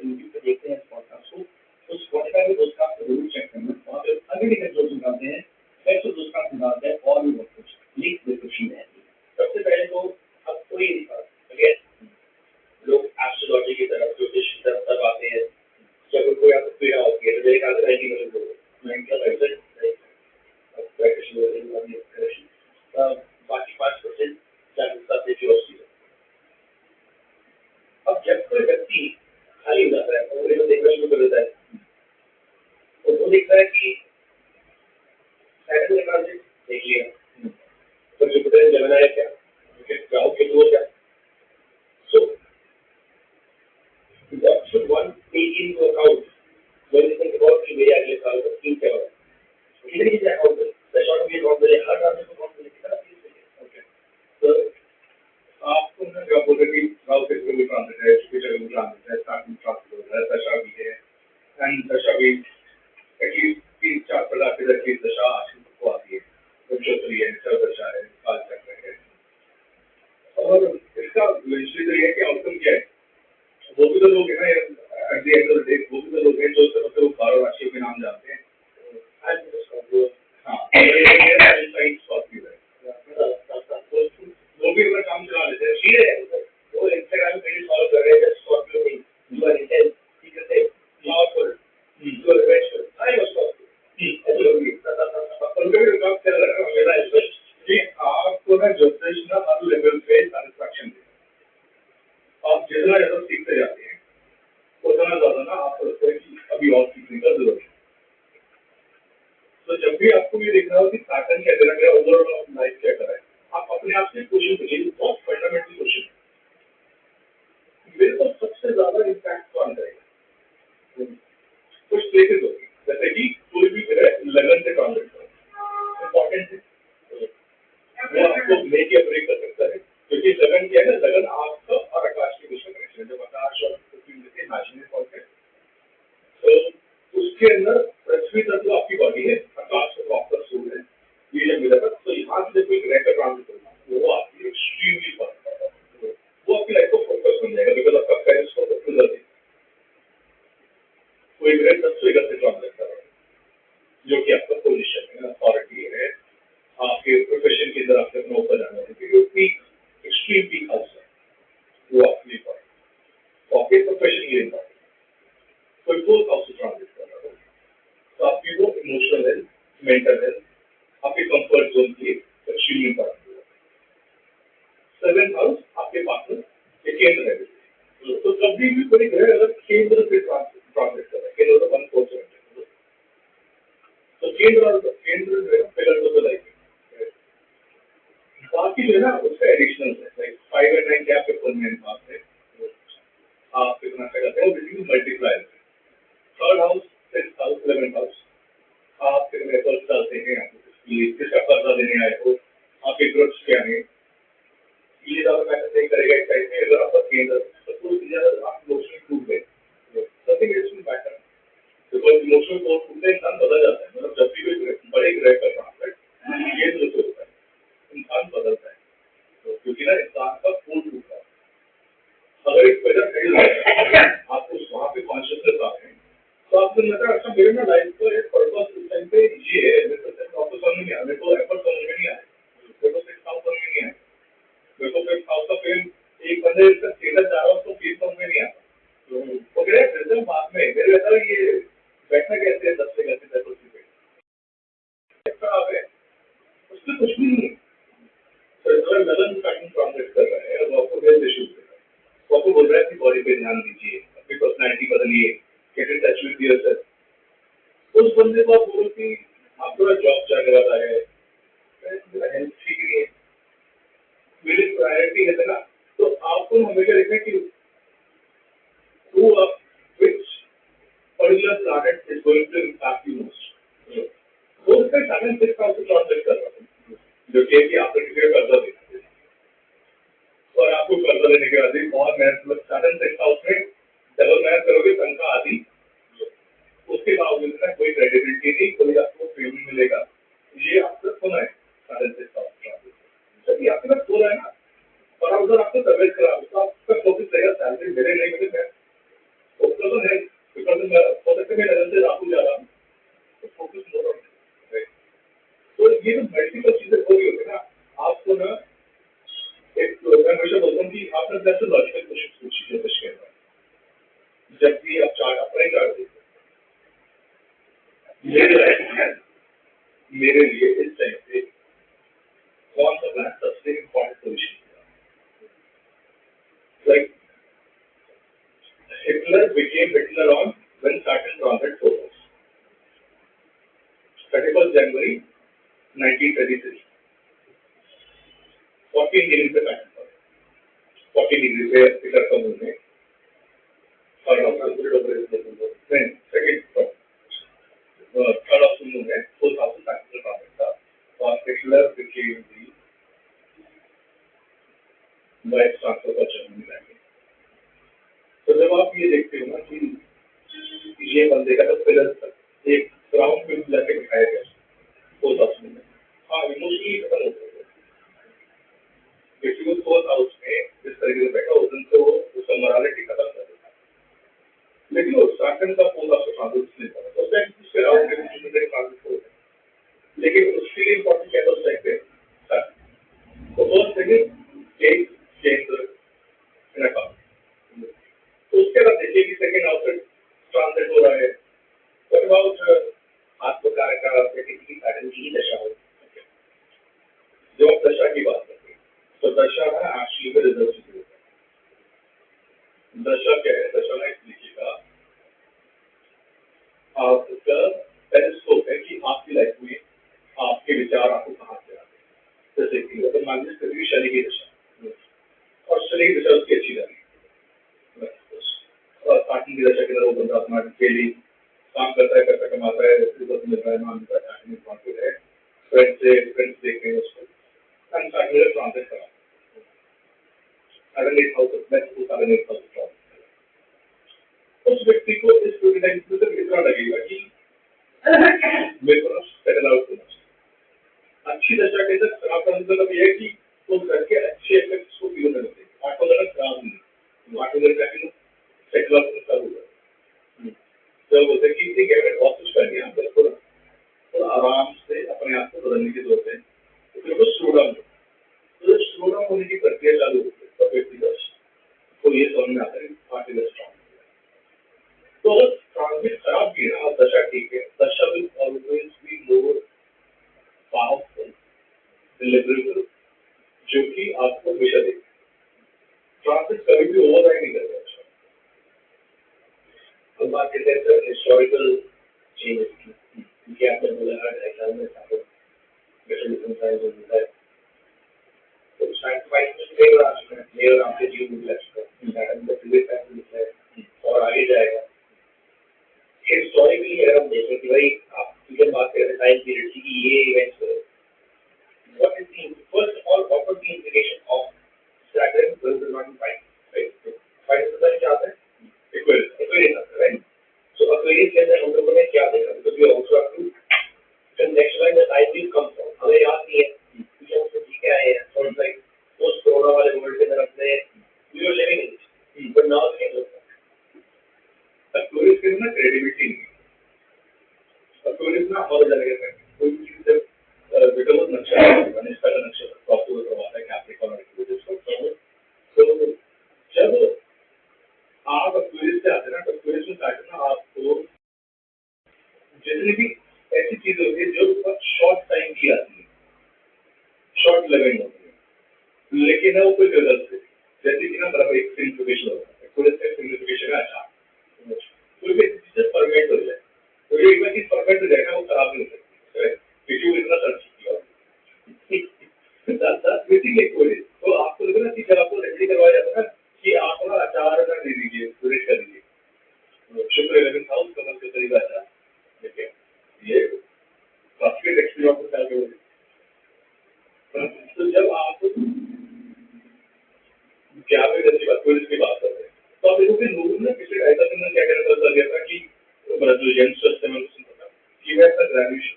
अगर यूट्यूब पे देखते हैं इस पॉडकास्ट को, तो स्पॉटिफाई में दोस्त आप जरूर चेक करना, वहाँ पे अनलिमिटेड जोक्स निकालते हैं, पैसों दोस्त आप निकालते हैं और भी बहुत कुछ, लिंक डिस्क्रिप्शन में है। सबसे पहले तो आपको ये अगेन लोग एस्ट्रोलॉजी की तरफ, ज्योतिष की तरफ तब आते हैं जब उनको यहाँ पे पीड़ा होती है। तो मेरे ख्याल से 90% लोग, 90% बाकी 5% जागरूकता से क्यूरियोसिटी है। अब जब कोई व्यक्ति खाली हो जाता है और वो देखना शुरू कर देता है, तो वो देखता है कि सैटर्न ट्रांजिट देख लिया, तो जुपिटर जमिनी है क्या, राहु केतु क्या। सो what should one take into account when you think about कि मेरे अगले साल का स्कीम क्या होगा? कितनी चीजें अकाउंट करें, दशा में अकाउंट करें, हर ट्रांजिट को अकाउंट करें, कितना चीज है। ओके, तो आपको ना जब बोले कि राहु केतु में ट्रांजिट है, जुपिटर में ट्रांजिट है, सातवें ट्रांजिट हो रहा है, दशा भी है, एंड दशा भी एटलीस्ट 3-4 प्रकार की दशा दशा आश्रित को आती है, नक्षत्री है, दशा है, काल चक्र है। और इसका विशेष ये है कि आउटकम क्या है, वो भी तो लोग हैं ना, at the end of the day वो भी तो लोग हैं जो वो 12 राशियों के नाम जानते हैं। हाँ, वो भी अपना काम चला लेते हैं, वो इंस्टाग्राम पे फॉलो कर रहे हैं, स्कॉर्पियो नहीं, यू आर इंटेंस, ठीक है, powerful, you are revengeful, I was आपको ना ज्योतिष ना हर लेवल पे सैटिस्फैक्शन देगा। आप जितना ज़्यादा सीखते जाते हैं उतना ज़्यादा ना आपको लगता है कि अभी और सीखने का जरूरत है। तो जब भी आपको ये देखना हो कि पैटर्न क्या देना गया, ओवरऑल ऑफ लाइफ क्या करा है, आप अपने आप से क्वेश्चन करिए, बहुत फंडामेंटल क्वेश्चन मेरे को सबसे ज्यादा इम्पैक्ट कौन करेगा। कुछ प्लेसेस होगी जैसे कि कोई भी ग्रह लगन से ट्रांजिट करो, इंपॉर्टेंट है, वो आपको मेक या ब्रेक कर सकता है, क्योंकि लगन क्या है ना, लगन आपका और आकाश के बीच में कनेक्शन है। जब आकाश और पृथ्वी जैसे इमेजिनरी पॉइंट है, तो उसके अंदर पृथ्वी तत्व आपकी बॉडी है, आकाश तत्व आपका सूर्य है, ये जब मिला तो यहाँ से कोई ग्रह का ट्रांजिट होगा, वो आपकी एक्सट्रीमली वो आपकी लाइफ को फोकस बन जाएगा, बिकॉज आपका पेरेंट्स को रिजल्ट है। कोई ग्रह 10 से 11 से ट्रांजिट कर रहा है, जो कि आपका पोजिशन है, अथॉरिटी है, आपके प्रोफेशन के अंदर आपके अपना ऊपर जाना है, क्योंकि पीक एक्सट्रीम पीक हाउस है, वो आपके लिए आपके प्रोफेशन के लिए कोई फोर्थ हाउस से ट्रांजिट कर रहा है, तो आपकी वो इमोशनल हेल्थ, मेंटल हेल्थ, आपके कंफर्ट जोन के लिए एक्सट्रीमली इंपॉर्टेंट है। 7th हाउस आपके पार्टनर के केंद्र है, तो कभी भी कोई ग्रह अगर केंद्र से ट्रांजिट कर रहा है, केंद्र तो 1/4 है, तो केंद्र जो है पिलर तो लाइफ है, बाकी जो है ना उसका एडिशनल है, लाइक 5 और 9 के आपके परमानेंट हाउस है, आप कितना करते हैं वो मल्टीप्लायर है। 3rd house, 6th house, 11th house, आप कितने एफर्ट्स डालते हैं, किसका कर्जा देने आए हो, आपके ग्रुप्स क्या है, ये ज़्यादा मैटर नहीं करेगा इस टाइम में। अगर आपका केंद्र तो कोई ज़्यादा आप इमोशनल टूट गए, nothing is matter, because emotional टूट से इंसान बदल जाता है। मतलब जब भी कोई बड़े ग्रह का ट्रांसलेट ये जो होता है, इंसान बदलता है, तो क्योंकि ना इंसान का फूड टूटता है। अगर एक वजह सही है, आपको वहाँ पे कॉन्शियसनेस आ रहे हैं, तो आपको लगता है अच्छा मेरे ना लाइफ को एक पर्पस इस टाइम पे ये है, मेरे को आपको समझ नहीं आया, मेरे को एफर्ट समझ में नहीं आया, मेरे को 6 हाउस समझ में नहीं आया, मेरे को 5th हाउस का फेम एक बंदे इसका स्टेटस जा रहा है, उसको फीस समझ में नहीं आता, वो कह रहे रिजल्ट बाद में मेरे ऐसा ये बैठना कैसे है 10 से कैसे 10 कुर्सी पे उसमें कुछ भी नहीं है। तो अगर लगन पैटर्न ट्रांसलेट कर रहा है, वो आपको हेल्थ इश्यूज दे रहा है, वो आपको बोल रहा है कि बॉडी पे ध्यान दीजिए, अपनी पर्सनैलिटी बदलिए, get in touch with yourself. उस बंदे को आप बोलो कि आप थोड़ा जॉब जाने वाला है, मेरा हेल्थ ठीक नहीं है, मेरी प्रायोरिटी है ना, तो आपको हमेशा देखना कि who of which particular planet is going to impact you most. वो उसका 7-6 हाउस से ट्रांसलेट कर रहा है, जो कि आपने किसी का कर्जा देना है, और आपको कर्जा देने के बाद और मेहनत 7-6 हाउस में डबल मेहनत करोगे, तनख्वाह आदि, उसके बावजूद ना कोई क्रेडिबिलिटी नहीं, कोई आपको पेमेंट मिलेगा, ये आपका होना है 7-6 हाउस ट्रांसलेट। जब आपके पास हो रहा है ना, और आप उधर आपको सर्विस करा, तो आपका फोकस रहेगा सैलरी मेरे नहीं मिले, मैं फोकस तो मैं लगन से राहुल जा रहा हूँ तो फोकस मोर ऑन राइट। तो ये जो मल्टीपल चीजें हो रही होती है ना, आपको ना एक मैं हमेशा बोलता हूँ कि आप ना दस लॉजिकल क्वेश्चन पूछिए क्वेश्चन के बाद जब भी आप चार्ट अपना ही चार्ट देखते मेरे लिए इस टाइम पे कौन सा प्लान सबसे important position like Hitler became Hitler on when Saturn transit focus. 31st January 1933. 14 degrees पे Saturn था. 14 degrees पे Hitler का मूव में. Third of the moon में 4,000 Saturn transit था. और Hitler became the vice chancellor of Germany. तो जब आप ये देखते हो ना कि ये बंदे का तो फिलर एक ग्राउंड पे जाके दिखाया गया 4,000 में, हाँ इमोशनली खत्म हो गया। किसी को 4,000 में इस तरीके से बैठा उस दिन तो उसका मोरालिटी खत्म कर देता, लेकिन वो शासन का 4,000 ट्रांजिट नहीं था, उस टाइम उसके राउंड के बीच में ट्रांजिट हो गया, लेकिन उसके लिए इम्पोर्टेंट क्या था उस टाइम पे शासन। तो फर्स्ट थिंग केंद्र अकाउंट, तो उसके बाद देखिए कि सेकेंड आउटलेट ट्रांजिट हो रहा है। व्हाट अबाउट आत्मकार का प्रकृति पैटर्न की दशा हो, जो आप दशा की बात करते हैं तो दशा है एक्चुअली में रिजल्ट से होता है। दशा क्या है? दशा में लिखिएगा आपका पेरिस्कोप है कि आपकी लाइफ में आपके विचार आपको कहाँ से आते हैं। जैसे कि अगर मान लीजिए कभी शनि की दशा और शनि की दशा उसकी अच्छी लगी और पार्टनर की दशा के अंदर वो बंदा अपना डेली काम करता है, पैसा कमाता है, रिजल्ट मिल रहा है, मान लीजिए पार्टनर कॉन्फिडेंट है, फ्रेंड्स देख रहे हैं उसको and partner transit करा अगर एक हाउस में तो सारे एक हाउस ट्रांसफर उस व्यक्ति को इस प्रोटोटाइप में तो इतना लगेगा कि मेरे को सेटल आउट होना अच्छी दशा के अंदर खराब का मतलब ये है कि वो घर के अच्छे इफेक्ट्स को फील करने देंगे। आठ वगैरह खराब नहीं, आठ वगैरह क्या सेटल आउट होना चालू होगा। तो बोलते हैं कि ठीक है अगर बहुत कुछ कर लिया बिल्कुल थोड़ा आराम से अपने आप को बदलने की जरूरत है, तो फिर वो स्लो डाउन तो स्लो डाउन होने की प्रक्रिया चालू होती है तब व्यक्तिगत तो ये समझ में आता है पार्टिकुलर ट्रांजिट। तो अगर ट्रांजिट खराब भी है ना दशा ठीक है, दशा will always be more powerful deliverable जो कि आपको हमेशा देगा। ट्रांजिट कभी भी ओवरराइड नहीं करेगा। अब बात करते हैं हिस्टोरिकल चेंजेस की, क्योंकि आपने बोला हर एग्जाम में डिफरेंट साइज होता है तो आपके जीवन में और आगे जाएगा। हिस्टोरिकली अगर हम देखें कि भाई आप बात कर रहे हैं टाइम पीरियड की कि ये इवेंट्स हुए, what is the first of all what was the implication of Saturn will not fight right. Fight मतलब क्या आता है? Aquarius right. सो एक्वेरियस के अंदर हम लोगों ने क्या देखा? Because we also have to contextualize the time we come from। हमें याद नहीं है कि हम तो ठीक है सो लाइक उस कोरोना वाले वर्ल्ड के अंदर अपने we were living in but now can look Aquarius के अंदर क्रेडिबिलिटी नहीं। एक्वेरियस ना और जगह कोई चीज जब बेटा वो नक्शा गणेश का नक्शा प्रॉपर करवाता है कैप्रिकॉर्न और एक्वेरियस को, तो जब आप एक्वेरियस से आते हैं ना तो एक्वेरियस में आते ना आपको जितनी भी ऐसी चीजें होती है जो बहुत शॉर्ट टाइम की आती है, शॉर्ट लिविंग होती है, लेकिन ना वो कोई रिजल्ट से जैसे कि ना बराबर एक सिग्निफिकेशन होता है पूरे से सिग्निफिकेशन है अच्छा कोई भी चीज परमानेंट हो जाए तो ये एक बार चीज परमानेंट हो जाएगा वो खराब नहीं हो सकती क्योंकि वो इतना सर्च किया बेसिकली कोई तो आपको लगे ना कि जब आपको रेडी करवाया जाता है ना कि आप ना अचार का दे दीजिए डोनेट कर दीजिए शुक्र 11 हाउस कमल के करीब अचार देखिए ये काफी एक्सपीरियंस होता है। तो जब आप 11वें दिन की बात पुलिस की बात करते हैं तो आप देखो कि लोगों ने पिछले 2.5 दिन में क्या कहना पता गया था कि जो यंगस्टर्स थे मैं पता कि वह ग्रेजुएशन